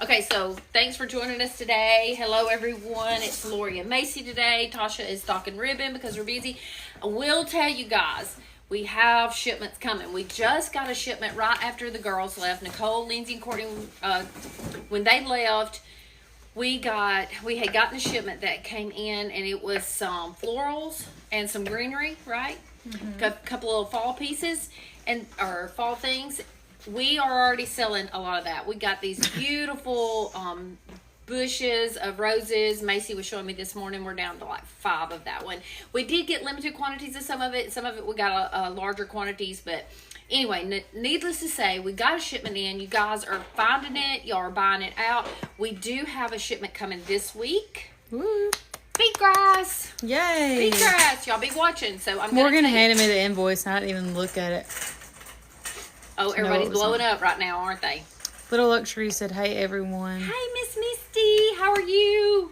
Okay, so thanks for joining us today. Hello, everyone. It's Lori and Macy today. Tasha is stocking ribbon because we're busy. I will tell you guys, we have shipments coming. We just got a shipment right after the girls left. Nicole, Lindsay, and Courtney, when they left, we had gotten a shipment that came in, and it was some florals and some greenery, right? Mm-hmm. A couple of fall pieces or fall things. We are already selling a lot of that. We got these beautiful bushes of roses. Macy was showing me this morning. We're down to like 5 of that one. We did get limited quantities of some of it. Some of it we got larger quantities. But anyway, needless to say, we got a shipment in. You guys are finding it. Y'all are buying it out. We do have a shipment coming this week. Woo. Beet grass. Yay. Beet grass. Y'all be watching. So I'm Morgan handed me the invoice and I didn't even look at it. Oh, everybody's blowing up right now, aren't they? Little Luxury said, hey, everyone. Hey, Miss Misty. How are you?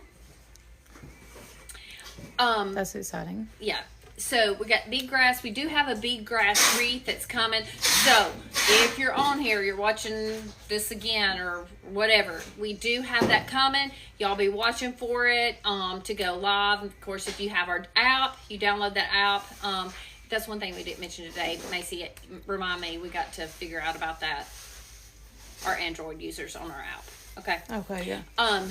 That's exciting. Yeah. So, we got beet grass. We do have a beet grass wreath that's coming. So, if you're on here, you're watching this again or whatever, we do have that coming. Y'all be watching for it to go live. Of course, if you have our app, you download that app. That's one thing we didn't mention today. Macy, remind me, we got to figure out about that. Our Android users on our app. Okay. Okay, yeah.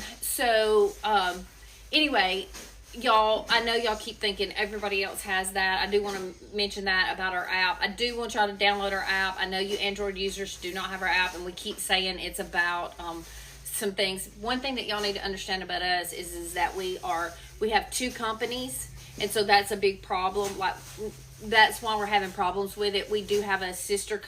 Anyway, y'all, I know y'all keep thinking everybody else has that. I do want to mention that about our app. I do want y'all to download our app. I know you Android users do not have our app, and we keep saying it's about some things. One thing that y'all need to understand about us is that we have 2 companies, and so that's a big problem. Like, that's why we're having problems with it. We do have a sister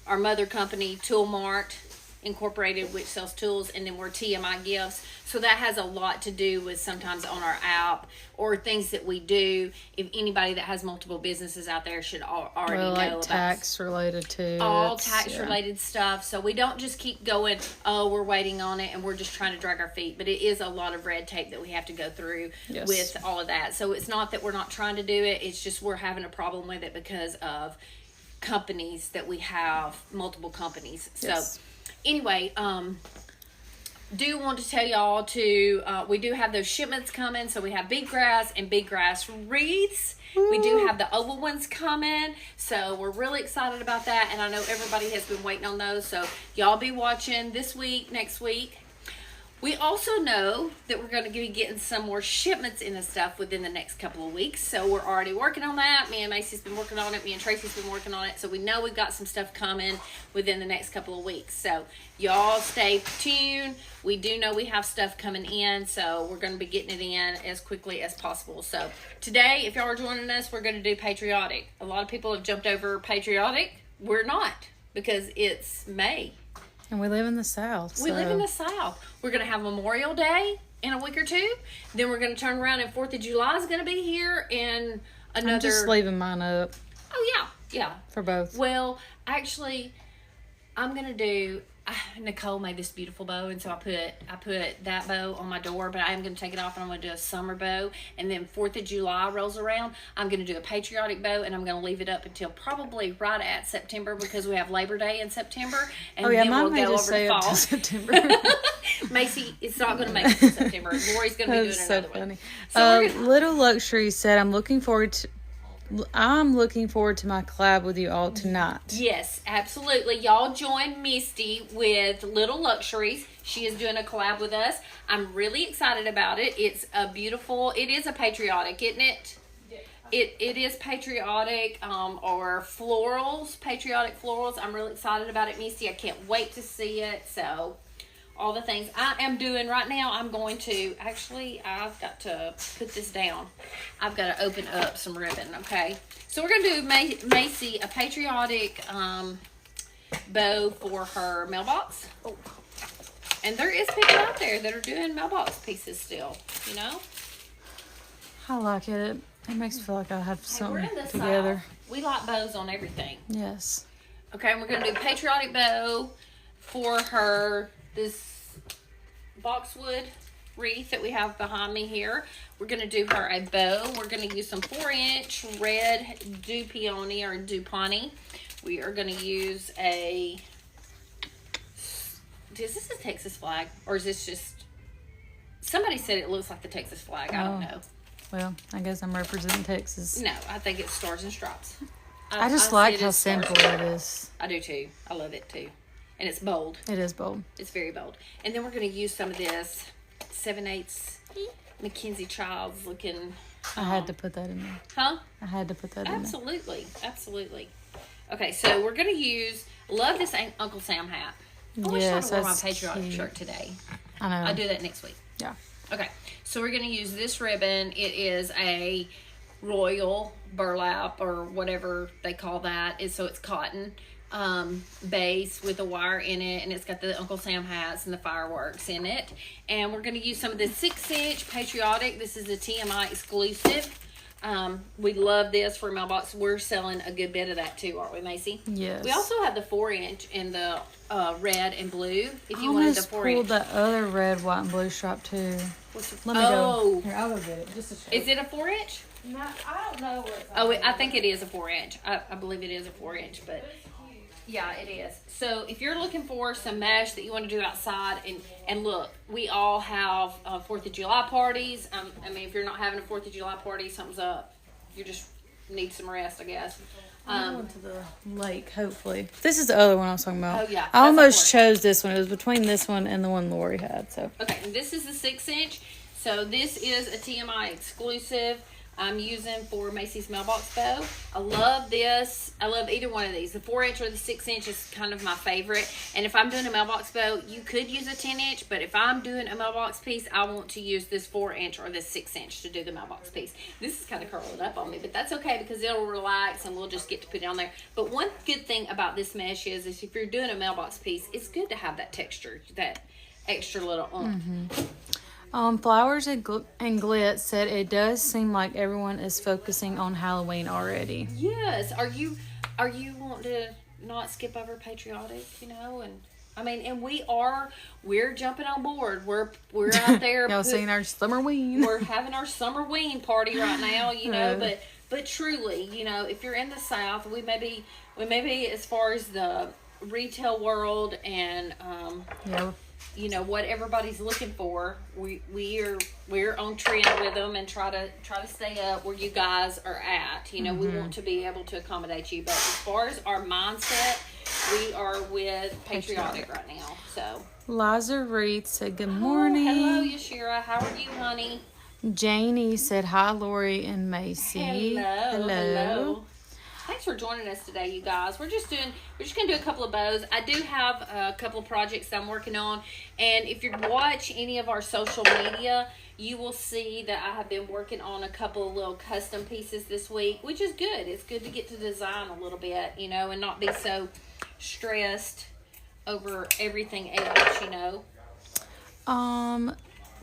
our mother company, Tool Mart Incorporated, which sells tools, and then we're TMI Gifts. So that has a lot to do with sometimes on our app or things that we do. If anybody that has multiple businesses out there should already know about tax related too. All tax related stuff. So we don't just keep going, oh, we're waiting on it and we're just trying to drag our feet. But it is a lot of red tape that we have to go through with all of that. So it's not that we're not trying to do it. It's just we're having a problem with it because of companies that we have, multiple companies. Yes. So anyway, do want to tell y'all we do have those shipments coming. So we have beet grass and beet grass wreaths. Woo. We do have the oval ones coming. So we're really excited about that. And I know everybody has been waiting on those. So y'all be watching this week, next week. We also know that we're going to be getting some more shipments in the stuff within the next couple of weeks. So we're already working on that. Me and Macy's been working on it. Me and Tracy's been working on it. So we know we've got some stuff coming within the next couple of weeks. So y'all stay tuned. We do know we have stuff coming in. So we're going to be getting it in as quickly as possible. So today, if y'all are joining us, we're going to do Patriotic. A lot of people have jumped over Patriotic. We're not, because it's May. And we live in the South. We live in the South. We're going to have Memorial Day in a week or 2. Then we're going to turn around and 4th of July is going to be here in another... I'm just leaving mine up. Oh, yeah. For both. Well, actually, I'm going to do... Nicole made this beautiful bow, and so I put that bow on my door, but I am going to take it off and I'm going to do a summer bow. And then 4th of July rolls around, I'm going to do a patriotic bow, and I'm going to leave it up until probably right at September, because we have Labor Day in September, and then we'll go over to fall. September. Macy, it's not going to make it to September. Lori's going to be doing another one. So Little Luxury said, I'm looking forward to my collab with you all tonight. Yes, absolutely. Y'all join Misty with Little Luxuries. She is doing a collab with us. I'm really excited about it. It's it is a patriotic, isn't it? It is patriotic or florals, patriotic florals. I'm really excited about it, Misty. I can't wait to see it. So all the things I am doing right now, I'm going to, I've got to put this down. I've got to open up some ribbon, okay? So we're going to do Macy a patriotic bow for her mailbox. Oh. And there is people out there that are doing mailbox pieces still, you know? I like it. It makes me feel like I have something together. South. We like bows on everything. Yes. Okay, and we're going to do patriotic bow for her, this boxwood wreath that we have behind me here. We're going to do her a bow. We're going to use some 4-inch red Dupioni or Dupioni. We are going to use a is this a Texas flag? Or is this just... Somebody said it looks like the Texas flag. I don't know. Well, I guess I'm representing Texas. No, I think it's Stars and Stripes. I just like how simple it is. I do too. I love it too. And it's bold. It is bold. It's very bold. And then we're going to use some of this 7/8 Mackenzie Childs looking. I had to put that in there. Huh? I had to put that in there. Absolutely. Absolutely. Okay, so we're going to use, love this Uncle Sam hat. I wish I wore my Patriotic shirt today. I know. I'll do that next week. Yeah. Okay, so we're going to use this ribbon. It is a royal burlap or whatever they call that. So it's cotton base with a wire in it, and it's got the Uncle Sam hats and the fireworks in it. And we're going to use some of the 6-inch Patriotic. This is a TMI exclusive. We love this for mailbox. We're selling a good bit of that too, aren't we, Macy? Yes. We also have the 4-inch in the red and blue. If you wanted the 4-inch. I pulled that other red, white, and blue stripe too. Let me go. Here, I'll go get it. Just a show. Is it a 4-inch? No, I don't know what. Oh, I think it is a 4-inch. I believe it is a 4-inch, but yeah, it is. So if you're looking for some mesh that you want to do outside, and look, we all have 4th of July parties. I mean, if you're not having a 4th of July party, something's up. You just need some rest, I guess. I'm going to the lake, hopefully. This is the other one I was talking about. Oh, yeah. I almost chose this one. It was between this one and the one Lori had. So okay, and this is the 6-inch. So this is a TMI exclusive. I'm using for Macy's mailbox bow. I love this. I love either one of these. The 4-inch or the 6-inch is kind of my favorite. And if I'm doing a mailbox bow, you could use a 10-inch, but if I'm doing a mailbox piece, I want to use this 4-inch or this 6-inch to do the mailbox piece. This is kind of curling up on me, but that's okay because it'll relax and we'll just get to put it on there. But one good thing about this mesh is if you're doing a mailbox piece, it's good to have that texture, that extra little oomph. Flowers and Glit said it does seem like everyone is focusing on Halloween already. Yes. Are you wanting to not skip over Patriotic, and I mean, and we're jumping on board. We're out there. Y'all seeing our summer ween. We're having our summer ween party right now, but truly, if you're in the South, we may be as far as the retail world and what everybody's looking for, we're on trend with them and try to stay up where you guys are at. We want to be able to accommodate you, but as far as our mindset, we are with Patriotic right now. So Liza Wreath said good morning. Hello, Yashira. How are you, honey? Janie said hi, Lori and Macy. Hello. Thanks for joining us today, you guys. We're just gonna do a couple of bows. I do have a couple of projects that I'm working on, and if you watch any of our social media, you will see that I have been working on a couple of little custom pieces this week, which is good. It's good to get to design a little bit, and not be so stressed over everything else,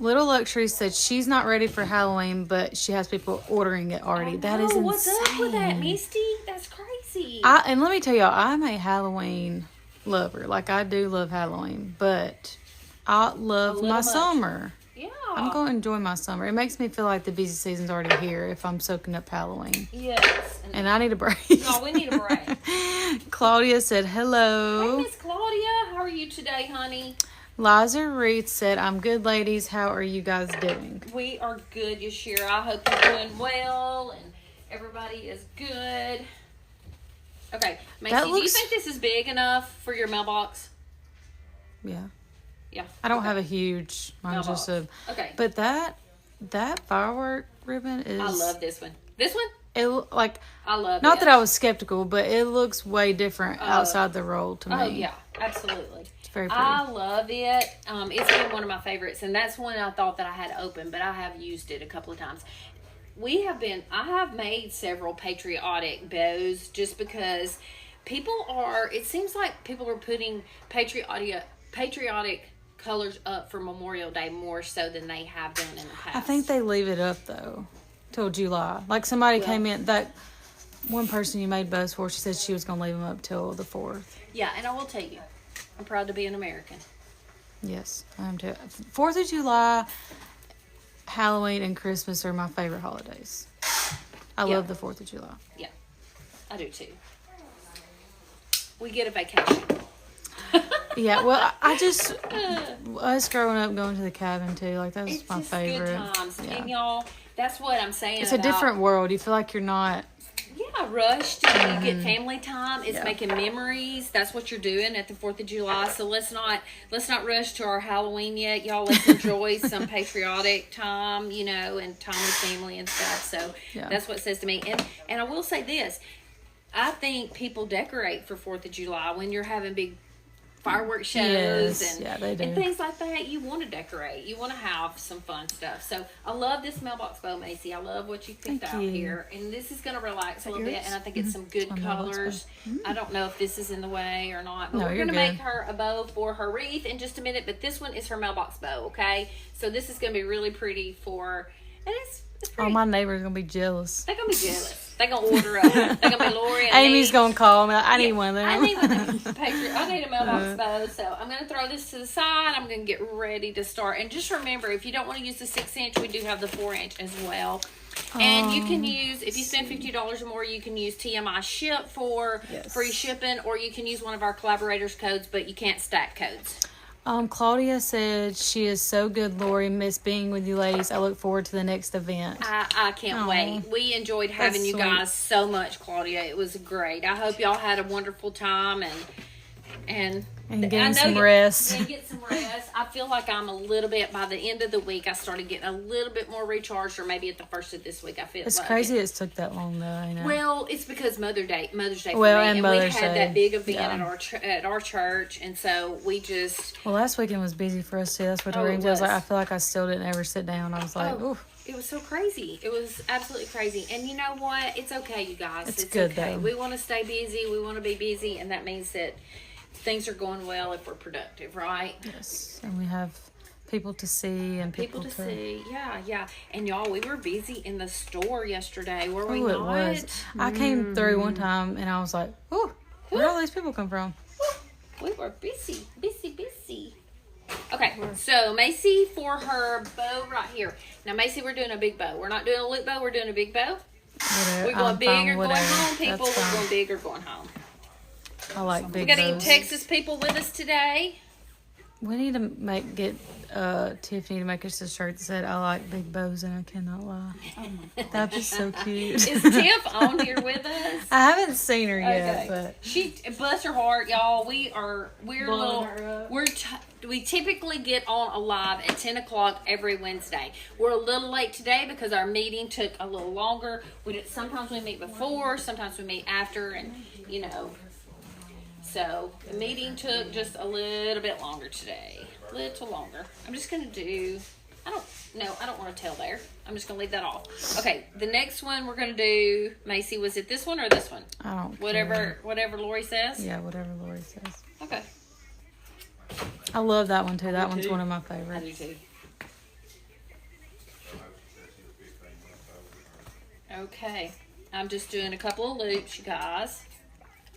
Little Luxury said she's not ready for Halloween, but she has people ordering it already. That is insane. What's up with that, Misty? That's crazy. And let me tell y'all, I'm a Halloween lover. Like, I do love Halloween, but I love my summer. Yeah. I'm going to enjoy my summer. It makes me feel like the busy season's already here if I'm soaking up Halloween. Yes. And I need a break. No, we need a break. Claudia said hello. Hey, Miss Claudia. How are you today, honey? Liza Reed said, I'm good, ladies. How are you guys doing? We are good, Yashira. I hope you're doing well and everybody is good. Okay, Macy, do you think this is big enough for your mailbox? Yeah. Yeah. I don't have a huge, mine's mailbox. just okay. But that firework ribbon is... I love this one. This one? I love it. That I was skeptical, but it looks way different outside the roll to me. Oh, yeah. Absolutely. Very pretty. I love it. It's been one of my favorites, and that's one I thought that I had open, but I have used it a couple of times. I have made several Patriotic bows just because it seems like people are putting Patriotic colors up for Memorial Day more so than they have done in the past. I think they leave it up, though, till July. Like, somebody came in, that one person you made bows for, she said she was going to leave them up till the 4th. Yeah, and I will tell you, I'm proud to be an American. Yes, I am too. 4th of July, Halloween, and Christmas are my favorite holidays. I love the 4th of July. Yeah, I do too. We get a vacation. Yeah, well, I just us growing up going to the cabin too. Like that was It's my just favorite. good times. Yeah. And y'all, that's what I'm saying. It's a different world. You feel like you're not. Yeah, rushed. You get family time. It's Yeah. making memories. That's what you're doing at the 4th of July. So let's not rush to our Halloween yet, y'all. Let's enjoy some patriotic time, you know, and time with family and stuff. So Yeah. that's what it says to me. And I will say this: I think people decorate for 4th of July when you're having big fireworks shows Yes. and, Yeah, they do. and things like that. You want to decorate. You want to have some fun stuff. So I love this mailbox bow, Macy. I love what you picked Thank out you. here. And this is going to relax a little bit. yours? And I think it's some good It's my mailbox colors. I don't know if this is in the way or not. But No, we're you're going to good. make her a bow for her wreath in just a minute. But this one is her mailbox bow, okay? So this is going to be really pretty for... And it's All pretty. my neighbors gonna be jealous. They're going to be jealous. They're going to order up. They're going to be Lori and Amy's me. gonna call me. I need one of them. I need I need a mailbox bow, so I'm going to throw this to the side. I'm going to get ready to start. And just remember, if you don't want to use the 6-inch, we do have the 4-inch as well. And you can use, if you spend $50 or more, you can use TMI Ship for Yes. free shipping, or you can use one of our collaborators' codes, but you can't stack codes. Claudia said she is so good, Lori. Miss being with you ladies. I look forward to the next event. I can't Aw. wait. We enjoyed having That's you sweet. guys so much, Claudia. It was great. I hope y'all had a wonderful time and getting some rest. And get some rest. I feel like I'm a little bit, by the end of the week, I started getting a little bit more recharged, or maybe at the first of this week, I feel It's like crazy it. it took that long, though. I know. Well, it's because Mother's Day for Well, me, and we Mother's had Day. that big event Yeah. at our church, and so we just. Well, last weekend was busy for us too. That's what Oh, Doreen it was like. was. I feel like I still didn't ever sit down. I was like, Oh, ooh. it was so crazy. It was absolutely crazy. And you know what? It's okay, you guys. It's good, okay. though. We want to stay busy. We want to be busy, and that means that things are going well if we're productive, right? Yes, and we have people to see and People to see. Yeah. And y'all, we were busy in the store yesterday, were we Oh, not? it was. I came through one time and I was like, ooh, where did all these people come from? We were busy. Okay, so Macy for her bow right here. Now, Macy, we're doing a big bow. We're not doing a loop bow. We're doing a big bow. Whatever. We're going I'm big fine, or going whatever. home, people. That's We're fine. going big or going home. I like big We got any bows. Texas people with us today? We need to get Tiffany to make us a shirt that said, I like big bows and I cannot lie. That'd be so cute. Is Tiff on here with us? I haven't seen her yet, but She, bless her heart, y'all. We're Blowing her up. we typically get on alive at 10 o'clock every Wednesday. We're a little late today because our meeting took a little longer. Sometimes we meet before, sometimes we meet after, and you know. So the meeting took just a little bit longer today. A little longer. I'm just gonna do. I don't want to tell there. I'm just gonna leave that off. Okay, the next one we're gonna do. Macy, was it this one or this one? I don't care. Whatever Lori says. Yeah, whatever Lori says. Okay. I love that one too. That one's too. one of my I do favorites. too. Okay, I'm just doing a couple of loops, you guys.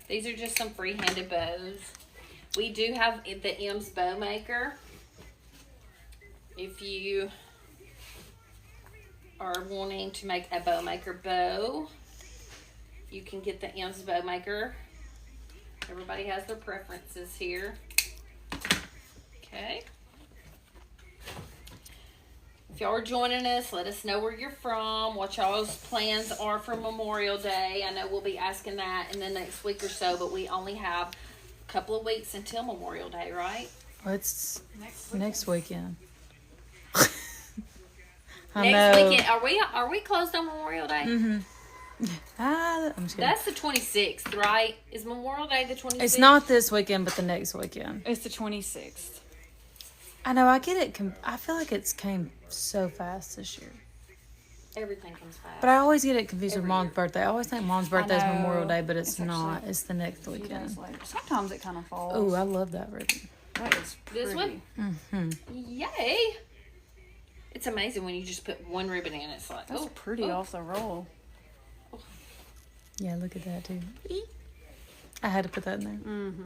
These are just some free-handed bows. We do have the M's Bow Maker. If you are wanting to make a bow maker bow, you can get the M's Bow Maker. Everybody has their preferences here. Okay. If y'all are joining us, let us know where you're from, what y'all's plans are for Memorial Day. I know we'll be asking that in the next week or so, but we only have a couple of weeks until Memorial Day, right? Well, it's next weekend. Next weekend. Are we closed on Memorial Day? I'm just kidding. That's the 26th, right? Is Memorial Day the 26th? It's not this weekend, but the next weekend. It's the 26th. I know. I get it. I feel like it's came so fast this year. Everything comes fast. But I always get it confused with Every Mom's year. birthday. I always think Mom's birthday is know. Memorial Day, but it's It's actually not. It's the next A few days weekend. later. Sometimes it kind of falls. Oh, I love that ribbon. That is pretty. This one? Mm-hmm. Yay! It's amazing when you just put one ribbon in. It's like, That's oh, pretty off the roll. Yeah, look at that too. I had to put that in there. Mm-hmm.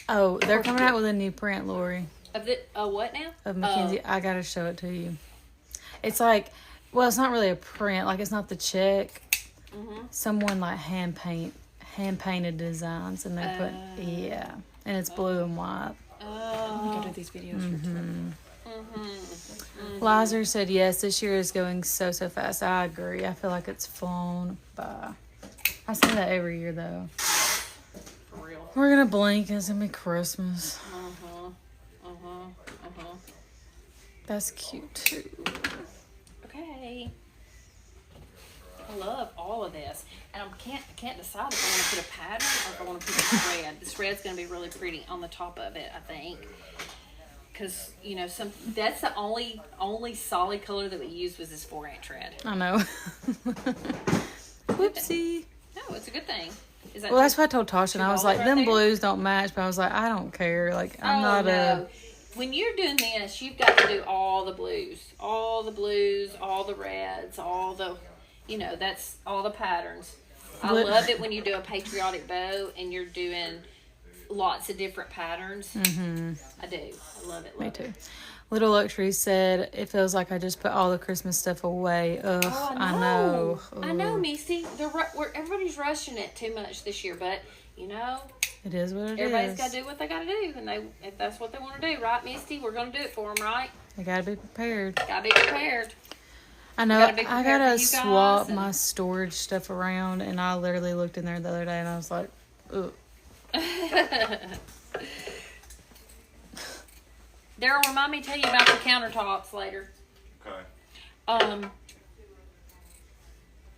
Oh, they're coming out with a new print, Lori, Of the what now? of Mackenzie. I gotta show it to you. It's like, well, it's not really a print. Like it's not the check. Mm-hmm. Someone like hand painted designs, and they put and it's blue and white. we gotta do these videos for Twitter. Lizer said yes. This year is going so fast. I agree. I feel like it's flown by. I say that every year though. For real. We're gonna blink. It's gonna be Christmas. That's cute too. Okay. I love all of this, and I can't decide if I want to put a pattern or if I want to put a thread. This red's gonna be really pretty on the top of it, I think. Because, you know, that's the only solid color that we used was this 4-inch red. I know. Whoopsie. No, it's a good thing. Is that Well, that's what I told Tasha, and I was like, right them there? blues don't match, but I was like, I don't care. Like, I'm not no. When you're doing this, you've got to do all the blues, all the reds, all the, you know, that's all the patterns. I love it when you do a patriotic bow and you're doing lots of different patterns. Mm-hmm. I do. I love it. Me too. Little Luxury said, it feels like I just put all the Christmas stuff away. Ugh, Oh, I know. I know, Ugh. Misty. Everybody's rushing it too much this year, but, you know, It is what it everybody's is. got to do what they got to do. And if that's what they want to do, right, Misty? We're going to do it for them, right? They gotta be prepared. Got to be prepared. I know. gotta be I prepared gotta for you guys swap and- my storage stuff around, and I literally looked in there the other day, and I was like, ugh. Daryl, remind me to tell you about the countertops later. Okay.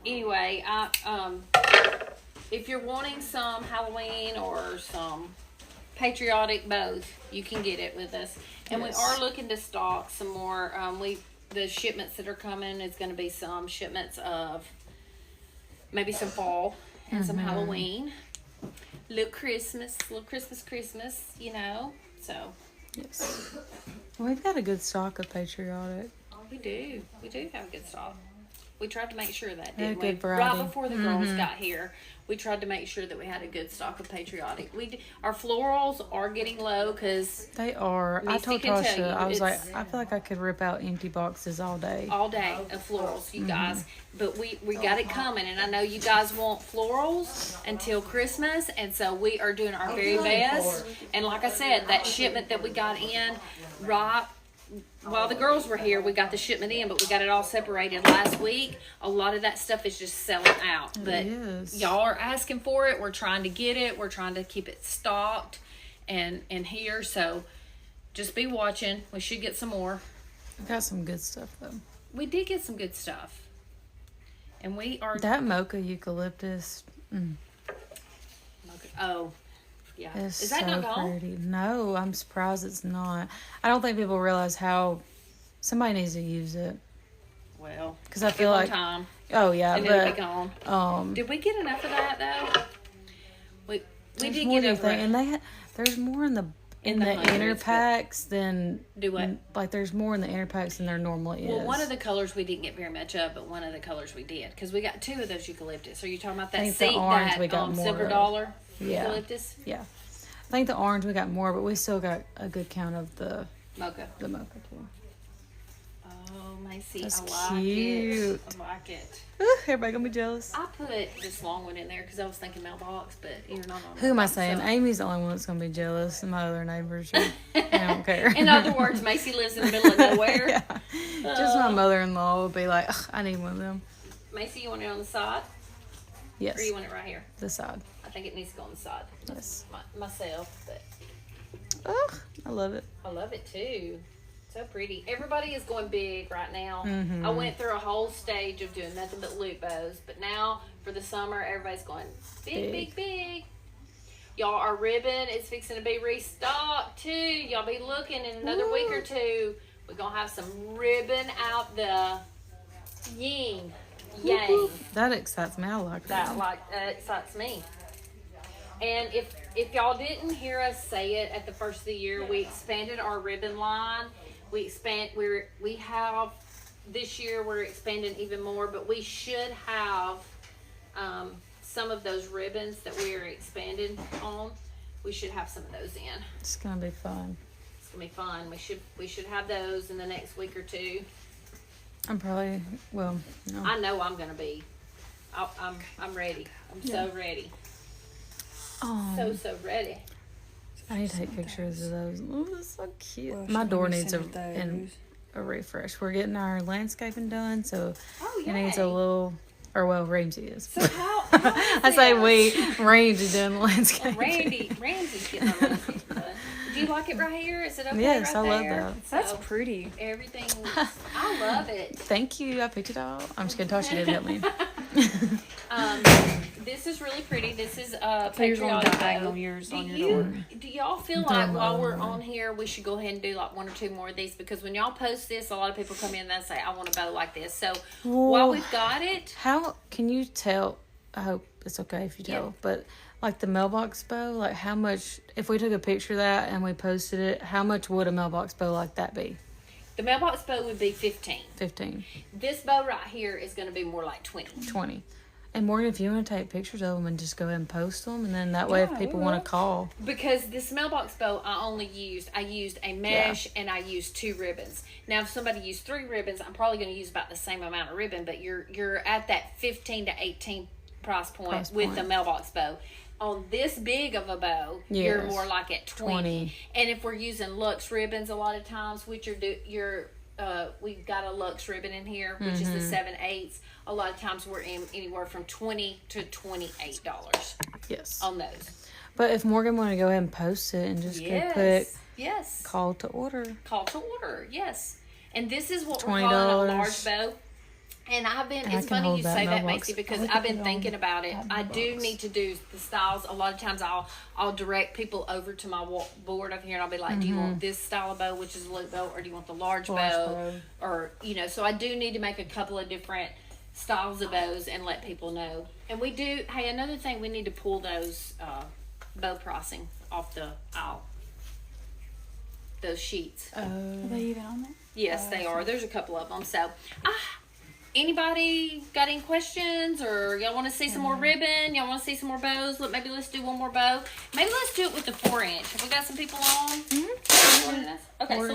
Anyway, if you're wanting some Halloween or some patriotic both, you can get it with us. And Yes. we are looking to stock some more. The shipments that are coming is going to be some shipments of maybe some fall and some Halloween. Little Christmas, you know. So Yes. We've got a good stock of Patriotic. we do have a good stock. We tried to make sure of that, Yeah, didn't we? good variety. Right before the girls got here, we tried to make sure that we had a good stock of Patriotic. Our florals are getting low because They are. I Misty told can tell Tasha, you, I was like, it's- I feel like I could rip out empty boxes all day. all day of florals, you guys. But we got it coming, and I know you guys want florals until Christmas, and so we are doing our very best. And like I said, that shipment that we got in, right while the girls were here, we got the shipment in, but we got it all separated last week. A lot of that stuff is just selling out, but is. y'all are asking for it. We're trying to get it. We're trying to keep it stocked and here. So just be watching. We should get some more. We got some good stuff though. We did get some good stuff. And we are... That mocha eucalyptus Oh, yeah. is Is that so not gone? pretty. No, I'm surprised it's not. I don't think people realize how somebody needs to use it. Well, Because I give feel them like, time, oh yeah, and it'll be but gone. Did we get enough of that, though? We there's did more get than over and they there's more in the In the the inner hundreds, but- packs than Do what? like there's more in the inner packs than there normally is. Well, one of the colors we didn't get very much of, but one of the colors we did. Because we got 2 of those eucalyptus. Are you talking about that think the seat, orange that we got more silver of. dollar Yeah. eucalyptus? Yeah. I think the orange we got more, but we still got a good count of the Mocha. mocha too. Oh, Macy, That's I like cute. it. I like it. Ooh, everybody gonna be jealous. I put this long one in there because I was thinking mailbox, but you're not on Who am I mailbox, saying? so- Amy's the only one that's gonna be jealous, and my other neighbors, they don't care. In other words, Macy lives in the middle of nowhere. yeah. Just my mother-in-law would be like, "Ugh, I need one of them. Macy, you want it on the side? Yes, Or you want it right here? the side. I think it needs to go on the side. Yes. Myself, but Ugh, I love it. I love it too. So pretty. Everybody is going big right now. Mhm. I went through a whole stage of doing nothing but loop bows, but now for the summer, everybody's going big, big, big. Y'all, our ribbon is fixing to be restocked too. Y'all be looking in another week or two. We're gonna have some ribbon out the yin yang. That excites me. I like that. That excites me. And if y'all didn't hear us say it at the first of the year, we expanded our ribbon line. We have this year we're expanding even more, but we should have some of those ribbons that we are expanding on. We should have some of those in. It's gonna be fun. It's gonna be fun. We should have those in the next week or two. I'm probably no. I know I'm gonna be. I'm ready. I'm so ready. So ready. I need to take pictures of those. Oh, that's so cute. Well, My should door we needs send those? a refresh. We're getting our landscaping done, so Oh, it needs a yay. little. Or well, Ramsey is. So how is I say this? we. Ramsey doing the landscaping. Ramsey's getting our landscape done. Do you like it right here? Is it okay Yes, right I love there? that. That's So, pretty. everything. I love it. Thank you. I picked it out. I'm just gonna Tasha did help me. This is really pretty. This is So yours on Patriotic. diagonal, yours Do on your you door. do y'all feel like while we're on here, we should go ahead and do like 1 or 2 more of these? Because when y'all post this, a lot of people come in and they say, "I want a bow like this." So while Well, we've got it, How can you tell? I hope it's okay if you tell, Yeah. but like the mailbox bow, like how much? If we took a picture of that and we posted it, how much would a mailbox bow like that be? the mailbox bow would be 15. 15, This bow right here is going to be more like 20. 20. And Morgan, if you want to take pictures of them and just go ahead and post them, and then that way, Yeah, if people we want will. to call, Because this mailbox bow, I used a mesh and I used 2 ribbons. Now, if somebody used 3 ribbons, I'm probably going to use about the same amount of ribbon, but you're at that 15 to 18 price point with the mailbox bow. On this big of a bow, you're Yes. more like at 20. And if we're using luxe ribbons a lot of times, which we've got a luxe ribbon in here, which is the 7/8. A lot of times we're in anywhere from $20 to $28 yes. on those. But if Morgan wanted to go ahead and post it and just go put Yes. call to order, Call to order, yes. And this is what $20. we're calling a large bow. And I it's can funny hold you that say that, mailbox. Macy, because I like I've to been put it thinking on about it. that I do mailbox. need to do the styles. A lot of times I'll direct people over to my board over here, and I'll be like, do you want this style of bow, which is a loop bow, or do you want the large bow? Or, so I do need to make a couple of different styles of bows and let people know. And we do, hey, another thing, we need to pull those bow pricing off the aisle. Those sheets. Are they even on there? Yes, they are. There's a couple of them. So, anybody got any questions, or y'all want to see some more ribbon? Y'all want to see some more bows? Maybe let's do one more bow. Maybe let's do it with the 4-inch. Have we got some people on? Okay, so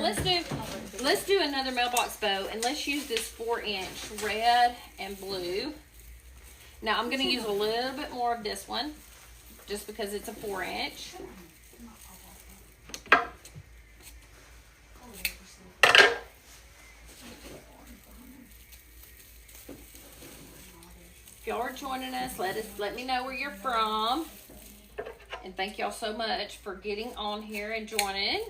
let's do another mailbox bow, and let's use this 4-inch red and blue. Now I'm going to use a little bit more of this one, just because it's a 4-inch. If y'all are joining us, let me know where you're from. And thank y'all so much for getting on here and joining.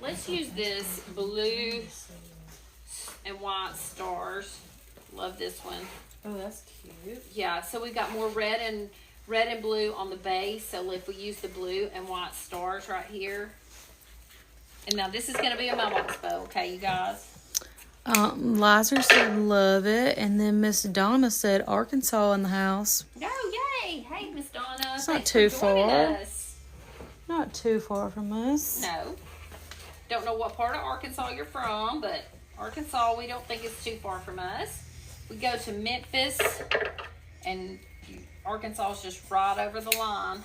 Let's use this blue and white stars. Love this one. Oh, that's cute. Yeah, so we got more red and blue on the base. So if we use the blue and white stars right here. And now this is going to be a mailbox bow, okay, you guys? Liza said love it, and then Miss Donna said Arkansas in the house. Oh, yay! Hey, Miss Donna. It's not Thanks too for joining far. us. Not too far from us. No. Don't know what part of Arkansas you're from, but Arkansas, we don't think it's too far from us. We go to Memphis, and Arkansas is just right over the line.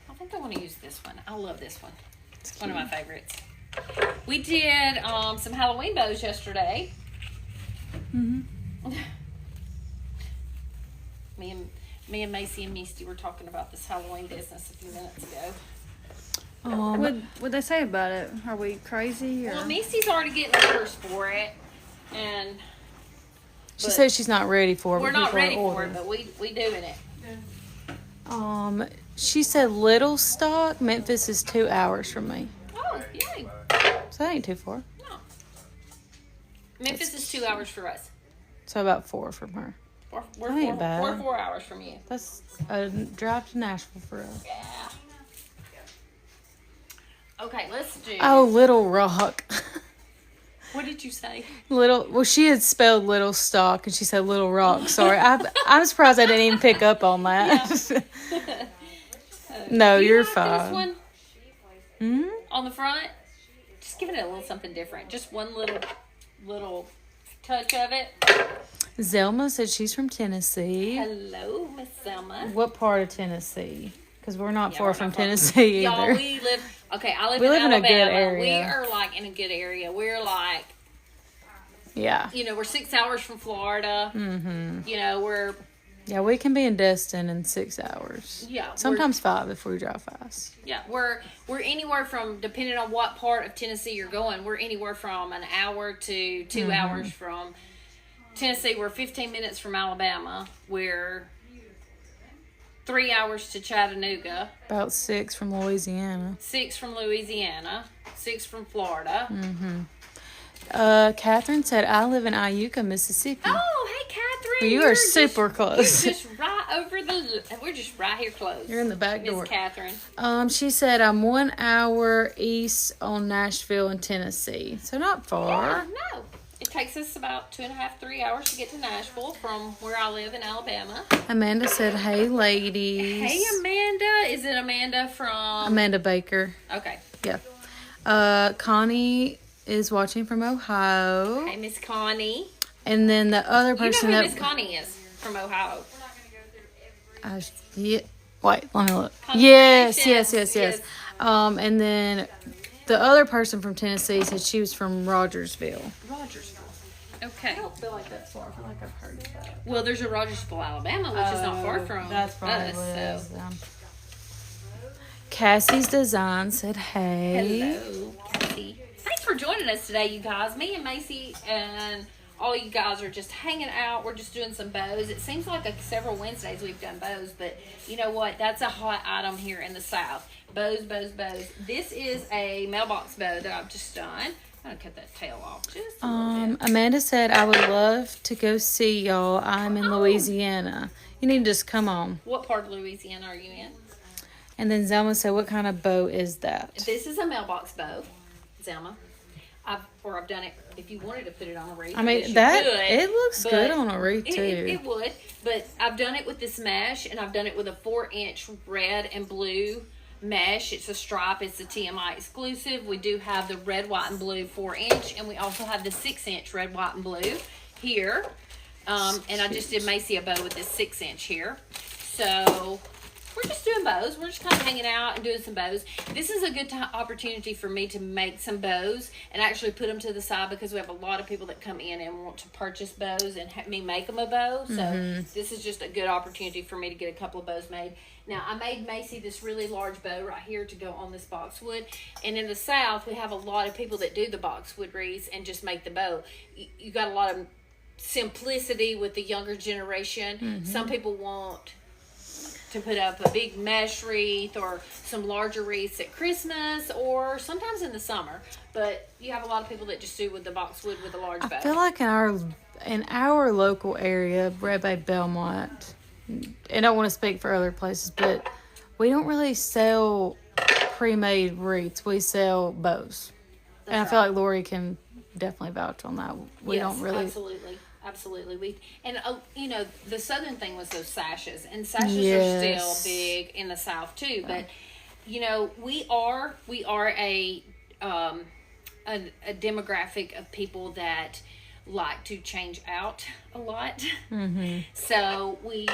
I think I want to use this one. I love this one. It's one of my favorites. We did some Halloween bows yesterday. Me and Macy and Misty were talking about this Halloween business a few minutes ago. What'd they say about it? Are we crazy? Or? Well, Misty's already getting orders for it, and She says she's not ready for it. we're but not people are ready for it, ordering. but we doing it. She said little stock. Memphis is 2 hours from me, Oh, yay! so that ain't too far. No. Memphis is 2 hours for us. So about 4 from her. That ain't bad. We're 4 hours from you. That's a drive to Nashville for us. Yeah. Okay, let's do. Oh, Little Rock. What did you say? Well, she had spelled little stock and she said Little Rock. Sorry. I'm surprised I didn't even pick up on that. No, Do you you're like fine. This one on the front? Just give it a little something different. Just one little touch of it. Zelma said she's from Tennessee. Hello, Miss Selma. What part of Tennessee? Because we're not Yeah, far we're from not far. Tennessee Y'all, either. we live. Okay, I live We in live in a Alabama. good area. We are like in a good area. We're like Yeah. You know, we're 6 hours from Florida. Mm-hmm. You know, Yeah, we can be in Destin in 6 hours. Yeah. Sometimes 5 if we drive fast. Yeah, we're anywhere from, depending on what part of Tennessee you're going, we're anywhere from an hour to 2 hours from Tennessee. We're 15 minutes from Alabama. We're 3 hours to Chattanooga. About 6 from Louisiana. 6 from Louisiana. 6 from Florida. Catherine said, I live in Iuka, Mississippi. Oh, hey, Catherine. Well, you are super close. You're just right over we're just right here close. You're in the back door. Miss Catherine. She said, I'm 1 hour east on Nashville in Tennessee. So not far. No. It takes us about 2.5, 3 hours to get to Nashville from where I live in Alabama. Amanda said, hey, ladies. Hey, Amanda. Is it Amanda from... Amanda Baker. Okay. Yeah. Connie is watching from Ohio. Hey, Miss Connie. And then the other person You know who Miss Connie is from Ohio. Yeah. Wait, let me look. Congratulations. Yes. And then the other person from Tennessee said she was from Rogersville. Rogersville. Okay. I don't feel like that's far. I feel like I've heard of that. Well, there's a Rogersville, Alabama, which is not far from That's probably us. what it is, So. then. Cassie's Design said, hey. Hello, Cassie. Thanks for joining us today, you guys. Me and Macy and all you guys are just hanging out. We're just doing some bows. It seems like several Wednesdays we've done bows, but you know what? That's a hot item here in the South. Bows. This is a mailbox bow that I've just done. I'm going to cut that tail off just a little bit. Amanda said, I would love to go see y'all. I'm in Louisiana. You need to just come on. What part of Louisiana are you in? And then Zelma said, what kind of bow is that? This is a mailbox bow, Zelma. I've done it. If you wanted to put it on a wreath, I mean, it looks good on a wreath too. It would, but I've done it with this mesh, and I've done it with a 4-inch red and blue mesh. It's a stripe. It's a TMI exclusive. We do have the red, white, and blue 4-inch, and we also have the 6-inch red, white, and blue here. And I just did Macy a bow with this 6-inch here. So we're just doing bows. We're just kind of hanging out and doing some bows. This is a good opportunity for me to make some bows and actually put them to the side, because we have a lot of people that come in and want to purchase bows and have me make them a bow. So this is just a good opportunity for me to get a couple of bows made. Now, I made Macy this really large bow right here to go on this boxwood. And in the South, we have a lot of people that do the boxwood wreaths and just make the bow. You got a lot of simplicity with the younger generation. Some people want to put up a big mesh wreath or some larger wreaths at Christmas or sometimes in the summer. But you have a lot of people that just do with the boxwood with a large bow. I feel like in our local area, Red Bay, Belmont, and I don't want to speak for other places, but we don't really sell pre-made wreaths. We sell bows. That's and I feel like Lori can definitely vouch on that. We Yes, don't really... Absolutely. You know, the southern thing was those sashes, and sashes are still big in the South too. But you know, we are a demographic of people that like to change out a lot. So we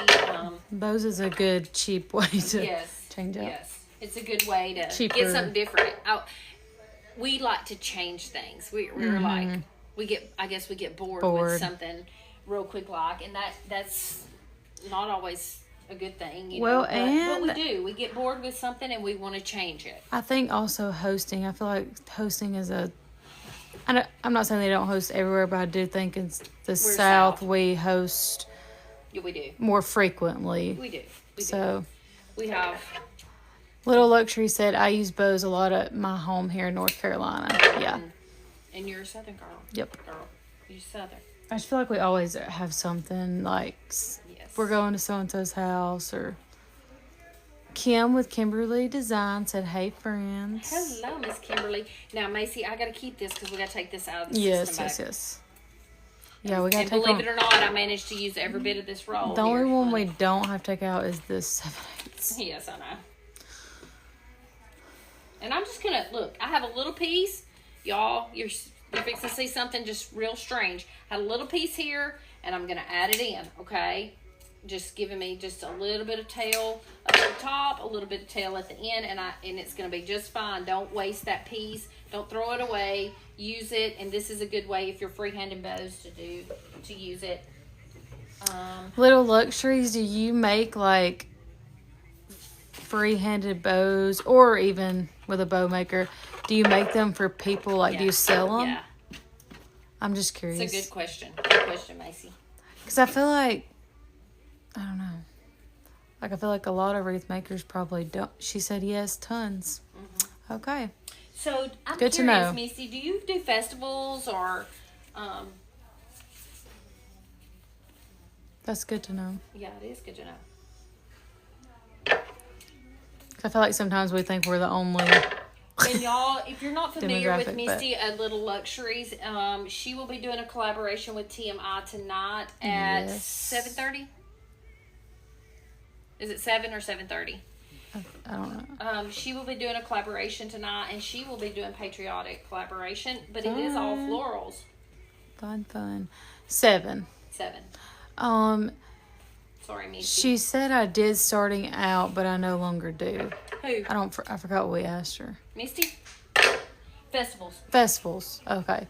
bows is a good cheap way to change out. Yes, it's a good way to Cheaper. get something different. We like to change things. We're like. I guess we get bored with something real quick, and that's not always a good thing. You know? But we do. We get bored with something and we want to change it. I think also hosting. I feel like hosting is I'm not saying they don't host everywhere, but I do think in the South we host. Yeah, we do more frequently. We do. We have. Little Luxury said, I use bows a lot at my home here in North Carolina. Yeah. And you're a Southern girl. Yep. Girl. You're Southern. I just feel like we always have something like we're going to so-and-so's house, or Kim with Kimberly Design said, hey, friends. Hello, Miss Kimberly. Now, Macy, I got to keep this because we got to take this out of the system. Yes. Yeah, we got to take believe it or not, I managed to use every bit of this roll. The only one we don't have to take out is this 7/8. Yes, I know. And I'm just going to, look, I have a little piece. Y'all, you're fixing to see something just real strange. Had a little piece here, and I'm going to add it in, okay? Just giving me just a little bit of tail up at the top, a little bit of tail at the end, and it's going to be just fine. Don't waste that piece. Don't throw it away. Use it, and this is a good way if you're freehanding bows to use it. Little Luxuries, do you make like free-handed bows, or even with a bow maker, do you make them for people? Like, do you sell them? Yeah, I'm just curious. it's a good question. Good question, Macy. Because I feel like, I don't know. Like, I feel like a lot of wreath makers probably don't. She said yes, tons. Okay. So I'm Good curious, to know. Missy, do you do festivals or? That's good to know. Yeah, it is good to know. 'Cause I feel like sometimes we think we're the only. And y'all, if you're not familiar with Demographic, Misty at Little Luxuries, she will be doing a collaboration with TMI tonight at Yes. 7:30. Is it 7 or 7:30? I don't know. She will be doing a collaboration tonight, and she will be doing Patriotic collaboration, but it is all florals. Fun. 7. 7. Sorry, Misty. She said I did starting out, but I no longer do. Who? I forgot what we asked her. Misty? Festivals. Festivals. Okay.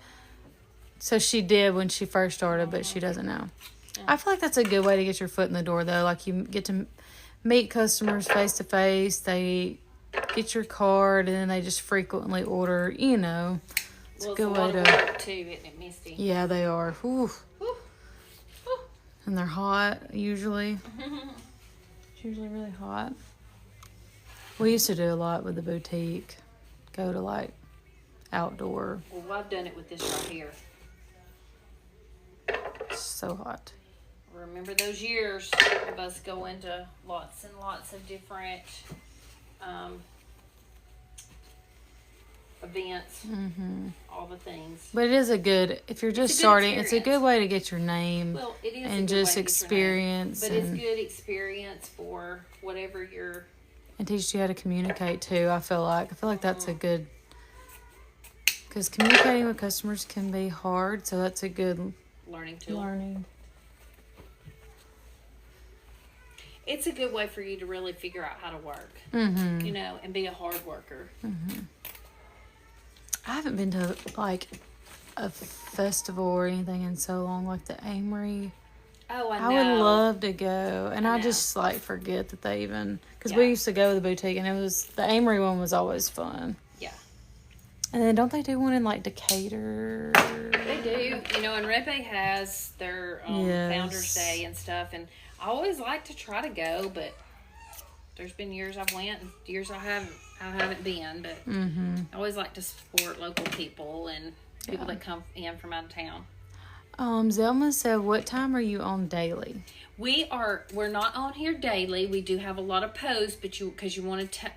So she did when she first started, but she doesn't now. I feel like that's a good way to get your foot in the door, though. Like, you get to meet customers face to face. They get your card, and then they just frequently order. It's Well, a good it's a way lot of to. work too, isn't it, Misty? Yeah, they are. Whew. Whew. And they're hot usually. It's usually really hot. We used to do a lot with the boutique. Go to like outdoor. Well, I've done it with this right here. It's so hot. Remember those years of us going to lots and lots of different events, all the things. But it is a good, if you're just a good starting, it's a good experience. way to get your name Well, it is a and good way just to get your name, experience but it's and, good experience for whatever you're and teach you how to communicate too. I feel like that's a good, because communicating with customers can be hard, so that's a good learning tool. learning. It's a good way for you to really figure out how to work, and be a hard worker. I haven't been to like a festival or anything in so long, like the Amory. Oh, I know. I would love to go, and I know. just like forget that they even, because Yeah. we used to go to the boutique, and the Amory one was always fun. Yeah. And then don't they do one in like Decatur? They do, and Red Bay has their Yes. Founders Day and stuff, and I always like to try to go, but there's been years I've went and years I haven't been, but I always like to support local people and people that come in from out of town. Zelma said, "What time are you on daily?" We're not on here daily. We do have a lot of posts, but because you want to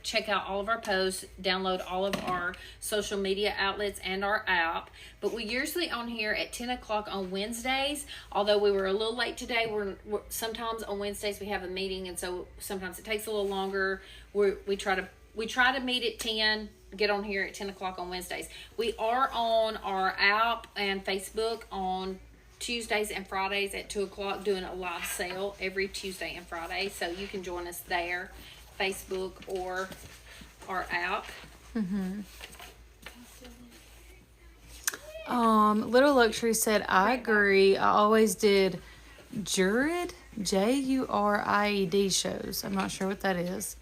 check out all of our posts, download all of our social media outlets and our app. But we're usually on here at 10 o'clock on Wednesdays. Although we were a little late today, we're sometimes on Wednesdays we have a meeting, and so sometimes it takes a little longer. We try to meet at 10. Get on here at 10 o'clock on Wednesdays. We are on our app and Facebook on Tuesdays and Fridays at 2 o'clock doing a live sale every Tuesday and Friday. So you can join us there, Facebook or our app. Little Luxury said, "I agree. I always did Jurid, Juried shows. I'm not sure what that is."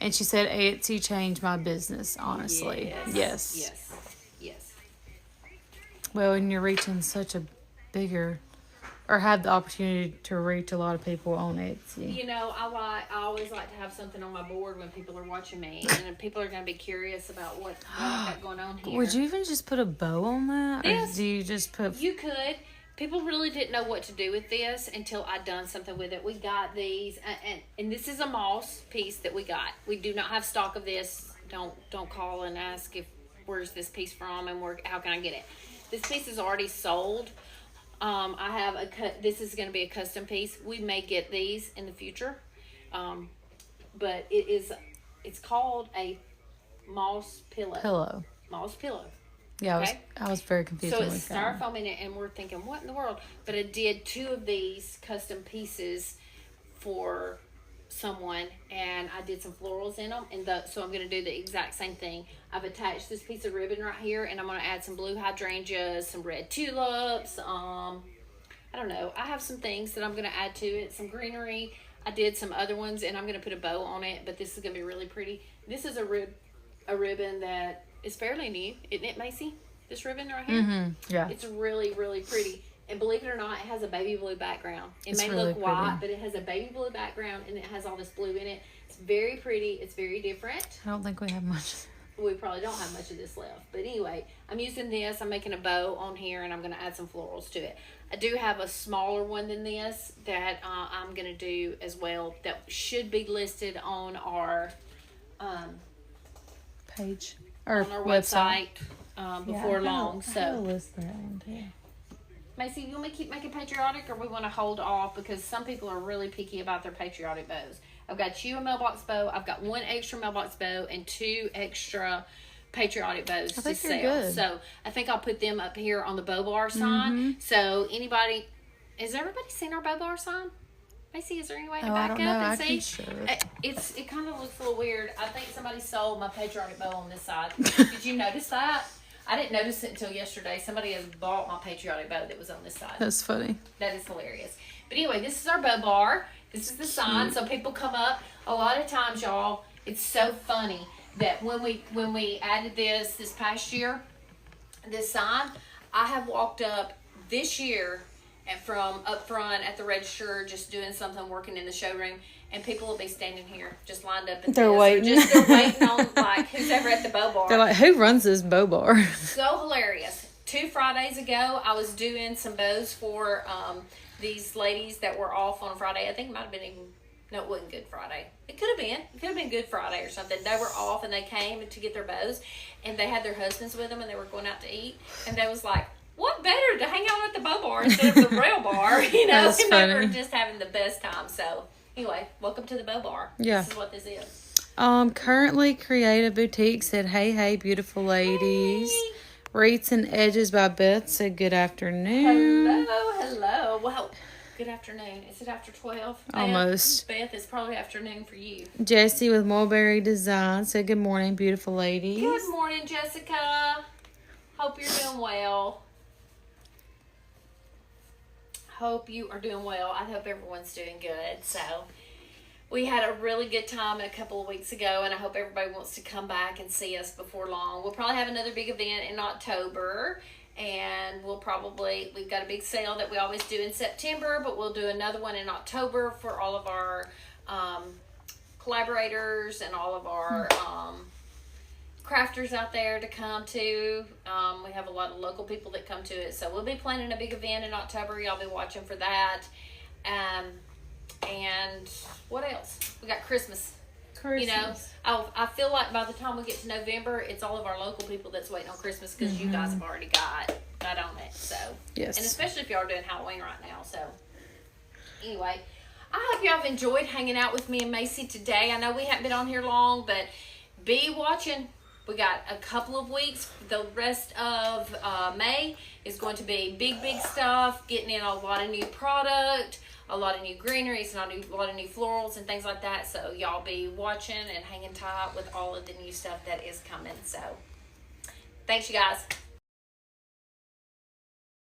And she said, "Etsy changed my business, honestly." Yes. Well, and you're reaching such a bigger, or have the opportunity to reach a lot of people on Etsy. I always like to have something on my board when people are watching me, and people are going to be curious about what I got going on here. Would you even just put a bow on that? Yes. Or do you just put... You could. People really didn't know what to do with this until I done something with it. We got these, and this is a moss piece that we got. We do not have stock of this. Don't call and ask where's this piece from and how can I get it. This piece is already sold. I have this is going to be a custom piece. We may get these in the future, but it's called a moss pillow. Moss pillow. Yeah, Okay. I was very confused. So when we it's found styrofoam in it, and we're thinking, what in the world? But I did 2 of these custom pieces for someone, and I did some florals in them, and so I'm going to do the exact same thing. I've attached this piece of ribbon right here, and I'm going to add some blue hydrangeas, some red tulips. I don't know. I have some things that I'm going to add to it, some greenery. I did some other ones, and I'm going to put a bow on it, but this is going to be really pretty. This is a ribbon that is fairly new, isn't it, Macy? This ribbon right here? Mm-hmm. Yeah. It's really, really pretty. And believe it or not, it has a baby blue background. It may really look white, pretty. but it has a baby blue background, and it has all this blue in it. It's very pretty. It's very different. I don't think we have much. We probably don't have much of this left. But anyway, I'm using this. I'm making a bow on here, and I'm going to add some florals to it. I do have a smaller one than this that I'm going to do as well that should be listed on our Page. Or on our website before long. I'll list that one too. Macy, you want me to keep making patriotic, or we want to hold off because some people are really picky about their patriotic bows? I've got you a mailbox bow. I've got 1 extra mailbox bow and 2 extra patriotic bows to sell. Good. So I think I'll put them up here on the bow bar sign. So anybody, has everybody seen our bow bar sign? Macy, is there any way to back up and see? It kind of looks a little weird. I think somebody sold my patriotic bow on this side. Did you notice that? I didn't notice it until yesterday. Somebody has bought my patriotic bow that was on this side. That's funny. That is hilarious. But anyway, this is our bow bar. This is the sign. So people come up. A lot of times, y'all, it's so funny that when we added this past year, this sign, I have walked up this year and from up front at the register, just doing something, working in the showroom, and people will be standing here just lined up. They're waiting. They're waiting on like who's ever at the bow bar. They're like, who runs this bow bar? So hilarious. 2 Fridays ago, I was doing some bows for these ladies that were off on Friday. I think it might have been no, it wasn't Good Friday. It could have been. It could have been Good Friday or something. They were off and they came to get their bows, and they had their husbands with them, and they were going out to eat, and they was like, what better to hang out at the bow bar instead of the rail bar, you know? That's and funny. they were just having the best time. So anyway, welcome to the bow bar. Yeah. This is what this is. Currently Creative Boutique said, hey, beautiful ladies. Hey. Wreaths and Edges by Beth said, good afternoon. Hello. Well, good afternoon. Is it after 12? Beth? Almost. Beth, it's probably afternoon for you. Jessie with Mulberry Design said, good morning, beautiful ladies. Good morning, Jessica. Hope you're doing well. Hope you are doing well. I hope everyone's doing good. So we had a really good time a couple of weeks ago, and I hope everybody wants to come back and see us before long. We'll probably have another big event in October, and we've got a big sale that we always do in September, but we'll do another one in October for all of our collaborators and all of our crafters out there to come to. We have a lot of local people that come to it, so we'll be planning a big event in October. Y'all be watching for that. And what else? We got Christmas. You know, I feel like by the time we get to November, it's all of our local people that's waiting on Christmas because you guys have already got on it. So Yes. and especially if y'all are doing Halloween right now. So anyway, I hope y'all have enjoyed hanging out with me and Macy today. I know we haven't been on here long, but be watching. We got a couple of weeks. The rest of May is going to be big stuff, getting in a lot of new product, a lot of new greeneries, and a lot of new florals and things like that. So y'all be watching and hanging tight with all of the new stuff that is coming. So thanks, you guys.